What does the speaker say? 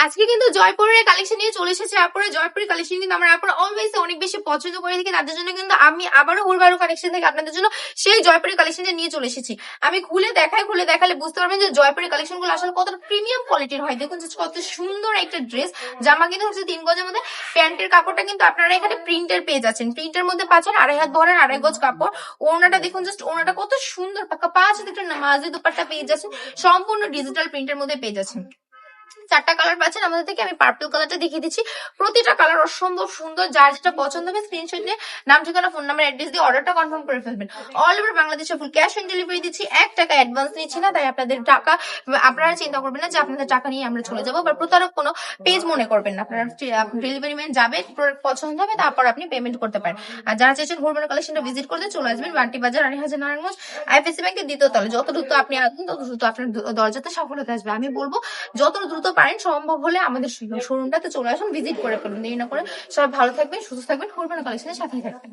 আজকে কিন্তু জয়পুরের কালেকশন নিয়ে চলে এসেছে আপুরা। জয়পুরের কালেকশন কিন্তু আমরা আপুরা অলওয়েজ অনেক বেশি পছন্দ করে থাকি, তাদের জন্য কিন্তু আমি আবারও হুরবারু কালেকশন থেকে আপনাদের জন্য সেই জয়পুরের কালেকশনটা নিয়ে চলে এসেছি। আমি খুলে দেখালে বুঝতে পারবেন যে জয়পুরের কালেকশন গুলো আসলে কতটা প্রিমিয়াম কোয়ালিটির হয়। দেখুন just কত সুন্দর একটা ড্রেস, জামা কিন্তু হচ্ছে 3 গজের মধ্যে, প্যান্টের কাপড়টা কিন্তু আপনারা এখানে প্রিন্টের পেয়ে যাচ্ছেন, প্রিন্টের মধ্যে পাচ্ছেন 2.5 হাত বহরের 2.5 গজ কাপড়। ওড়নাটা দেখুন জাস্ট, ওড়নাটা কত সুন্দর পাকা 5 হাতে একটা নামাজি দুপাট্টা পেয়ে যাচ্ছেন, সম্পূর্ণ ডিজিটাল প্রিন্টের মধ্যে পেয়ে যাচ্ছেন। 4টা কালার পাচ্ছেন আমাদের থেকে। আমি পার্পল কালারটা দেখিয়ে দিচ্ছি, প্রতিটা কালার অসম্ভব সুন্দর। যার যেটা পছন্দ হবে স্ক্রিনশট নিয়ে নাম ঠিকানা ফোন নাম্বার অ্যাড্রেস দিয়ে অর্ডারটা কনফার্ম করে ফেলবেন। অল ওভার বাংলাদেশে ফুল ক্যাশ অন ডেলিভারি দিচ্ছি, 1 টাকা অ্যাডভান্স নিচ্ছি না, তাই আপনাদের টাকা আপনারা চিন্তা করবেন না যে আপনাদের টাকা নিয়ে আমরা চলে যাবো বা প্রতারক কোনো পেজ মনে করবেন না। আপনারা ডেলিভারি ম্যান যাবে, প্রোডাক্ট পছন্দ হবে, তারপর আপনি পেমেন্ট করতে পারেন। আর যারা চাইছেন হুরবারু কালেকশনটা ভিজিট করতে চলে আসবেন বান্টি বাজার, রানীহাজার, নারায়ণগঞ্জ, আইএফএসসি ব্যাংকের 2য় তলায়। যত দ্রুত আপনি আসবেন তত দ্রুত আপনার দরজাতে সফলতা আসবে। আমি বলবো যত দ্রুত পারেন সম্ভব হলে আমাদের শোরুমটাতে চলে আসুন, ভিজিট করে ফেলুন। দেরি না করে সবাই ভালো থাকবেন, সুস্থ থাকবেন, হুরবারু কালেকশনের সাথেই থাকবেন।